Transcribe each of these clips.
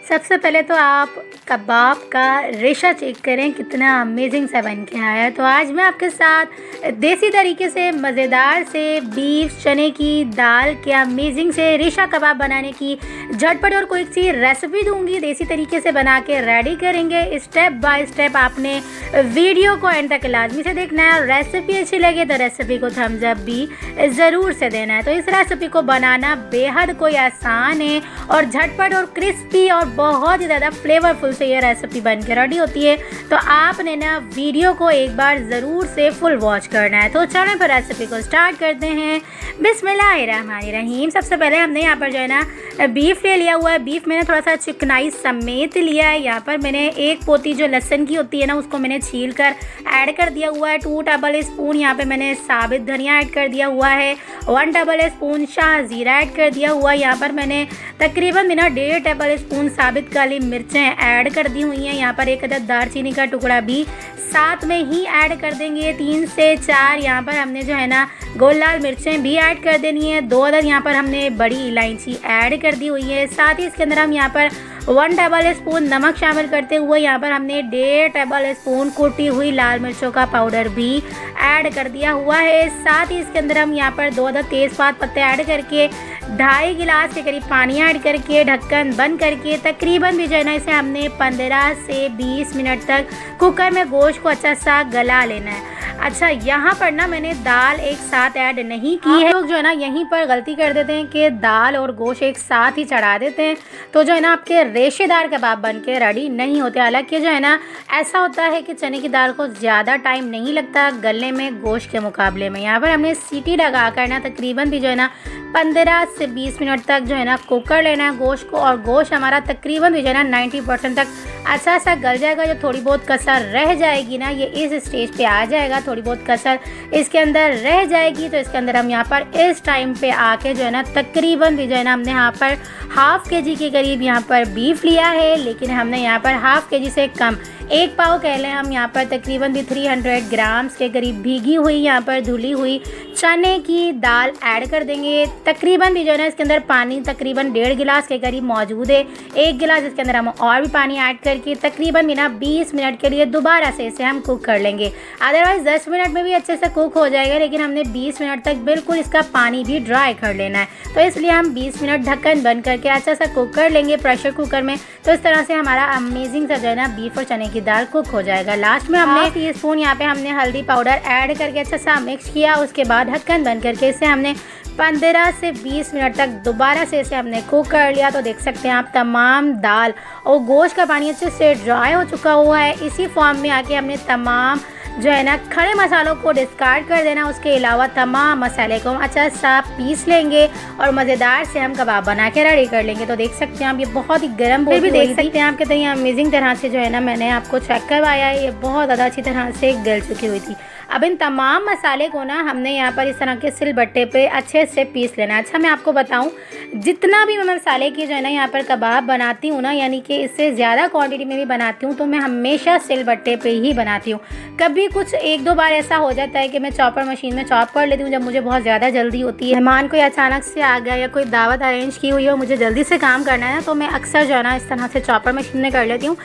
सबसे पहले तो आप कबाब का रेशा चेक करें कितना अमेजिंग सा बन के आया है। तो आज मैं आपके साथ देसी तरीके से मज़ेदार से बीफ चने की दाल के अमेजिंग से रेशा कबाब बनाने की झटपट और क्विक सी रेसिपी दूंगी। देसी तरीके से बना के रेडी करेंगे। स्टेप बाय स्टेप आपने वीडियो को एंड तक लाजमी से देखना है और रेसिपी अच्छी लगे तो रेसिपी को थम्स अप भी ज़रूर से देना है। तो इस रेसिपी को बनाना बेहद कोई आसान है और झटपट और क्रिस्पी और बहुत ही ज़्यादा फ्लेवरफुल से ये रेसिपी बन के रेडी होती है। तो आपने ना वीडियो को एक बार ज़रूर से फुल वॉच करना है। तो चलें फिर रेसिपी को स्टार्ट करते हैं। बिस्मिल्लाहिर्रहमानिर्रहीम। सबसे पहले हमने यहाँ पर जो है ना बीफ ले लिया हुआ है। बीफ मैंने थोड़ा सा चिकनाई समेत लिया है। यहाँ पर मैंने एक पोती जो लहसुन की होती है ना उसको मैंने छील कर ऐड कर दिया हुआ है। 2 टेबल स्पून यहाँ पे मैंने साबित धनिया ऐड कर दिया हुआ है। 1 टेबल स्पून शाह ज़ीरा ऐड कर दिया हुआ है। यहाँ पर मैंने तकरीबन 1.5 टेबल स्पून साबित काली मिर्चें ऐड कर दी हुई हैं। यहाँ पर 1 अदद दालचीनी का टुकड़ा भी साथ में ही ऐड कर देंगे। 3 से 4 यहाँ पर हमने जो है ना गोल लाल मिर्चें भी ऐड कर देनी है। 2 अदद यहाँ पर हमने बड़ी इलायची ऐड कर दी हुई है। साथ ही इसके अंदर हम यहाँ पर 1 टेबल स्पून नमक शामिल करते हुए यहाँ पर हमने 1.5 टेबल स्पून कुटी हुई लाल मिर्चों का पाउडर भी ऐड कर दिया हुआ है। साथ ही इसके अंदर हम यहाँ पर 2 अदद तेज़पात पत्ते ऐड करके 2.5 गिलास के करीब पानी ऐड करके ढक्कन बंद करके तकरीबन भी जो है ना इसे हमने 15 से 20 मिनट तक कुकर में गोश्त को अच्छा सा गला लेना है। अच्छा, यहाँ पर ना मैंने दाल एक साथ ऐड नहीं की है। लोग जो है ना यहीं पर गलती कर देते हैं कि दाल और गोश्त एक साथ ही चढ़ा देते हैं, तो जो है ना आपके रेशेदार कबाब बन के रेडी नहीं होते। हालांकि जो है ना ऐसा होता है कि चने की दाल को ज़्यादा टाइम नहीं लगता गलने में गोश्त के मुकाबले में। यहाँ पर हमने सीटी लगा कर ना तकरीबन भी जो है ना 15 से 20 मिनट तक जो है ना कुक कर लेना है गोश्त को। और गोश्त हमारा तकरीबन भी जो है ना 90% तक अच्छा सा गल जाएगा। जो थोड़ी बहुत कसर रह जाएगी ना ये इस स्टेज पे आ जाएगा। थोड़ी बहुत कसर इसके अंदर रह जाएगी तो इसके अंदर हम यहाँ पर इस टाइम पे आके जो है ना तकरीबन भी जो है ना हमने यहाँ पर ½ kg के करीब यहाँ पर बीफ लिया है। लेकिन हमने यहाँ पर ½ kg से कम 1 पाव कह लें हम यहाँ पर तकरीबन भी 300 ग्राम्स के करीब भीगी हुई यहाँ पर धुली हुई चने की दाल ऐड कर देंगे। तकरीबन भी जो है ना इसके अंदर पानी तकरीबन 1.5 गिलास के करीब मौजूद है। 1 गिलास इसके अंदर हम और भी पानी ऐड करके तकरीबन भी ना 20 मिनट के लिए दोबारा से इसे हम कुक कर लेंगे। अदरवाइज़ 10 मिनट में भी अच्छे से कुक हो जाएगा, लेकिन हमने 20 मिनट तक बिल्कुल इसका पानी भी ड्राई कर लेना है। तो इसलिए हम 20 मिनट ढक्कन बंद करके अच्छा सा कुक कर लेंगे प्रेशर कुकर में। तो इस तरह से हमारा अमेजिंग सा जो है ना बीफ और चने की दाल कुक हो जाएगा। लास्ट में हमने 1 टीस्पून यहाँ पे हमने हल्दी पाउडर ऐड करके अच्छा सा मिक्स किया। उसके बाद ढक्कन बंद करके इसे हमने 15 से 20 मिनट तक दोबारा से इसे हमने कुक कर लिया। तो देख सकते हैं आप तमाम दाल और गोश्त का पानी अच्छे से ड्राई हो चुका हुआ है। इसी फॉर्म में आके हमने तमाम जो है ना खड़े मसालों को डिस्कार्ड कर देना। उसके अलावा तमाम मसाले को हम अच्छा सा पीस लेंगे और मज़ेदार से हम कबाब बना के रेडी कर लेंगे। तो देख सकते हैं आप ये बहुत ही गर्म फिर भी देख सकते हैं आप कितनी अमेजिंग तरह से जो है ना मैंने आपको चेक करवाया है। ये बहुत ज़्यादा अच्छी तरह से गल चुकी हुई थी। अब इन तमाम मसाले को ना हमने यहाँ पर इस तरह के सिलबट्टे पे अच्छे से पीस लेना है। अच्छा, मैं आपको बताऊँ जितना भी मैं मसाले की जो है ना यहाँ पर कबाब बनाती हूँ ना, यानी कि इससे ज़्यादा क्वांटिटी में भी बनाती हूँ, तो मैं हमेशा सिलबट्टे पे ही बनाती हूँ। कभी कुछ 1-2 बार ऐसा हो जाता है कि मैं चॉपर मशीन में चॉप कर लेती हूँ जब मुझे बहुत ज़्यादा जल्दी होती है। मेहमान कोई अचानक से आ गया या कोई दावत अरेंज की हुई हो, मुझे जल्दी से काम करना है ना, तो मैं अक्सर जो है ना इस तरह से चॉपर मशीन में कर लेती हूँ।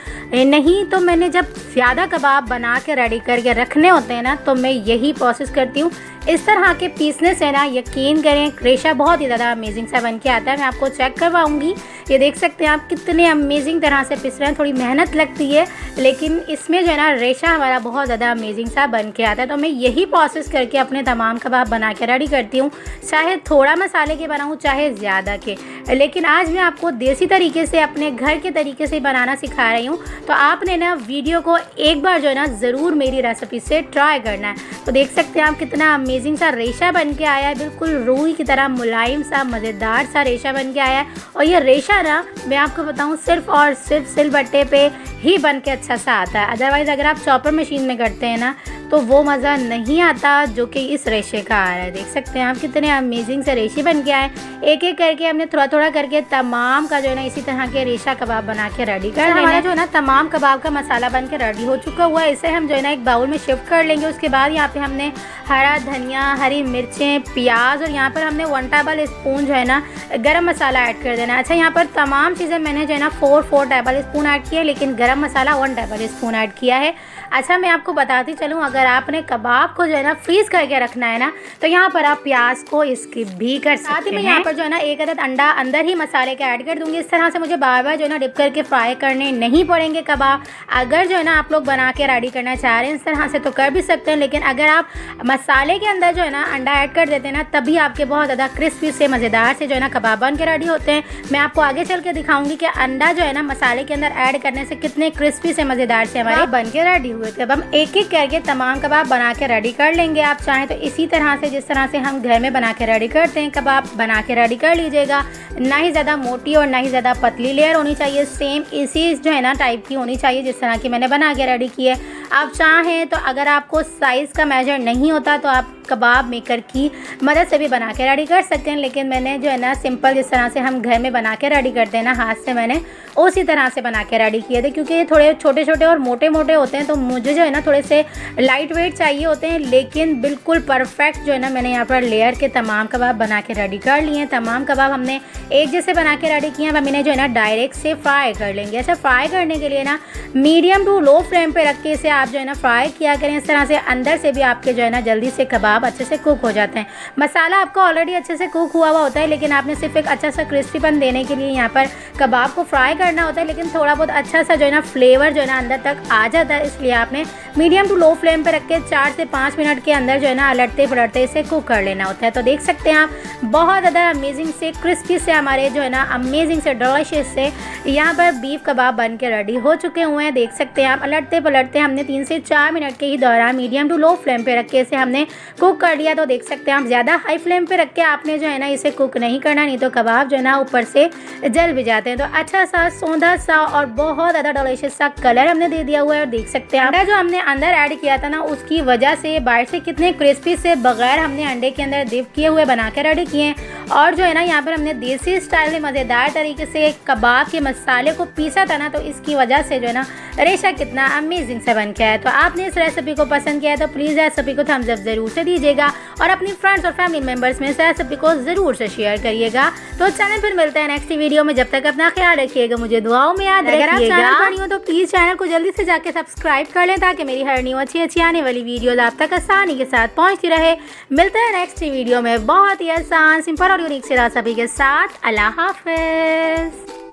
नहीं तो मैंने जब ज़्यादा कबाब बना के रेडी करके रखने होते हैं ना तो मैं यही प्रोसेस करती हूँ। इस तरह के पीसने से ना यकीन करें रेशा बहुत ही ज़्यादा अमेजिंग सा बन के आता है। मैं आपको चेक करवाऊंगी। ये देख सकते हैं आप कितने अमेजिंग तरह से पिस रहे हैं। थोड़ी मेहनत लगती है लेकिन इसमें जो है ना रेशा हमारा बहुत ज़्यादा अमेजिंग सा बन के आता है। तो मैं यही प्रोसेस करके अपने तमाम कबाब बना के रेडी करती हूँ, चाहे थोड़ा मसाले के बनाऊँ चाहे ज़्यादा के। लेकिन आज मैं आपको देसी तरीके से अपने घर के तरीके से बनाना सिखा रही हूँ। तो आपने ना वीडियो को एक बार जो है ना ज़रूर मेरी रेसिपी से ट्राई करना है। तो देख सकते हैं आप कितना अमेजिंग सा रेशा बन के आया है। बिल्कुल रूई की तरह मुलायम सा मज़ेदार सा रेशा बन के आया है। और ये रेशा ना मैं आपको बताऊं सिर्फ और सिर्फ सिलबट्टे पे ही बन के अच्छा सा आता है। अदरवाइज़ अगर आप चॉपर मशीन में करते हैं ना तो वो मज़ा नहीं आता जो कि इस रेशे का आ रहा है। देख सकते हैं आप कितने अमेजिंग से रेशे बन के आए। एक एक करके हमने थोड़ा थोड़ा करके तमाम का जो है ना इसी तरह के रेशा कबाब बना के रेडी कर लेना। हमारा जो है ना तमाम कबाब का मसाला बन के रेडी हो चुका हुआ है। इसे हम जो है ना एक बाउल में शिफ्ट कर लेंगे। उसके बाद यहाँ पे हमने हरा धनिया, हरी मिर्चें, प्याज और यहाँ पर हमने 1 टेबल स्पून जो है ना गरम मसाला ऐड कर देना है। अच्छा, यहाँ पर तमाम चीज़ें मैंने जो है ना 4 टेबल स्पून ऐड किया, लेकिन गरम मसाला 1 टेबल स्पून ऐड किया है। अच्छा, मैं आपको बताती चलूँ, अगर आपने कबाब को जो है ना फ्रीज़ करके रखना है ना तो यहाँ पर आप प्याज को स्किप भी कर सकते हैं। साथ ही मैं यहाँ पर जो है ना 1 अदद अंडा अंदर ही मसाले का ऐड कर दूँगी। इस तरह से मुझे बार बार जो है ना डिप करके फ्राई करने नहीं पड़ेंगे कबाब। अगर जो है ना आप लोग बना के रेडी करना चाह रहे हैं इस तरह से तो कर भी सकते हैं, लेकिन अगर आप मसाले के अंदर जो है ना अंडा ऐड कर देते हैं ना तभी आपके बहुत ज़्यादा क्रिस्पी से मज़ेदार से जो है ना कबाब बन के रेडी होते हैं। मैं आपको आगे चल के दिखाऊंगी कि अंडा जो है ना मसाले के अंदर ऐड करने से कितने क्रिस्पी से मज़ेदार से हमारे बन के रेडी हुए थे। अब हम एक एक करके तमाम कबाब बना के रेडी कर लेंगे। आप चाहें तो इसी तरह से जिस तरह से हम घर में बना के रेडी करते हैं कबाब बना के रेडी कर लीजिएगा। ना ही ज़्यादा मोटी और ना ही ज़्यादा पतली लेयर होनी चाहिए, सेम इसी जो है ना टाइप की होनी चाहिए जिस तरह की मैंने बना के रेडी की है। आप चाहें तो अगर आपको साइज़ का मेजर नहीं होता तो आप कबाब मेकर की मदद से भी बना के रेडी कर सकते हैं, लेकिन मैंने जो है ना सिंपल जिस तरह से हम घर में बना के रेडी करते हैं ना हाथ से, मैंने उसी तरह से बना के रेडी किए थे। क्योंकि ये थोड़े छोटे छोटे और मोटे मोटे होते हैं तो मुझे जो है ना थोड़े से लाइट वेट चाहिए होते हैं, लेकिन बिल्कुल परफेक्ट जो है ना मैंने यहाँ पर लेयर के तमाम कबाब बना के रेडी कर लिए हैं। तमाम कबाब हमने एक जैसे बना के रेडी किए हैं। अब इन्हें जो है ना डायरेक्ट से फ्राई कर लेंगे। ऐसा फ्राई करने के लिए ना मीडियम टू लो फ्लेम पे रख के इसे आप जो है ना फ्राई किया करें। इस तरह से अंदर से भी आपके जो है ना जल्दी से कबाब अच्छे से कुक हो जाते हैं। मसाला आपका ऑलरेडी अच्छे से कुक हुआ होता है, लेकिन आपने सिर्फ एक अच्छा सा क्रिस्पीपन देने के लिए यहाँ पर कबाब को फ्राई करना होता है, लेकिन थोड़ा बहुत अच्छा सा जो है ना फ्लेवर जो है ना अंदर तक आ जाता है। इसलिए आपने मीडियम टू लो फ्लेम पे रख के 4 से 5 मिनट के अंदर जो है ना अलटते पलटते इसे कुक कर लेना होता है। तो देख सकते हैं आप बहुत ज़्यादा अमेजिंग से क्रिस्पी से हमारे जो है ना अमेजिंग से डिलीशियस से यहाँ पर बीफ कबाब बन के रेडी हो चुके हुए हैं। देख सकते हैं आप अलटते पलटते हमने 3 से 4 मिनट के ही दौरान मीडियम टू लो फ्लेम पे रख के इसे हमने कुक कर लिया। तो देख सकते हैं आप ज़्यादा हाई फ्लेम पे रख के आपने जो है ना इसे कुक नहीं करना, नहीं तो कबाब जो है ना ऊपर से जल भी जाते हैं। तो अच्छा सा सौंधा सा और बहुत ज़्यादा डिलीशियस सा कलर हमने दे दिया हुआ है। और देख सकते हैं अंडा जो हमने अंदर ऐड किया था ना उसकी वजह से बाहर से कितने क्रिस्पी से बगैर हमने अंडे के अंदर डिप किए हुए बना के रेडी किए हैं। और जो है ना यहाँ पर हमने देसी स्टाइल में मज़ेदार तरीके से कबाब के मसाले को पीसा था ना, तो इसकी वजह से जो है ना रेशा कितना अमेजिंग से बन के आया। तो आपने इस रेसिपी को पसंद किया है तो प्लीज़ रेसिपी को थम्स अप ज़रूर से दीजिएगा और अपनी फ्रेंड्स और फैमिली मेम्बर्स में इस रेसिपी को ज़रूर से शेयर करिएगा। तो चैनल फिर मिलते हैं नेक्स्ट वीडियो में। जब तक अपना ख्याल रखिएगा, मुझे दुआओं में याद रखिएगा। अगर आप चैनल पर नहीं हो तो प्लीज़ चैनल को जल्दी से जाके सब्सक्राइब कर लें ताकि मेरी हर न्यू अच्छी आने वाली वीडियोज़ आप तक आसानी के साथ पहुँचती रहे। मिलते हैं नेक्स्ट वीडियो में बहुत ही आसान, सिंपल और यूनिक से रेसिपी के साथ। अल्लाह हाफ़िज़।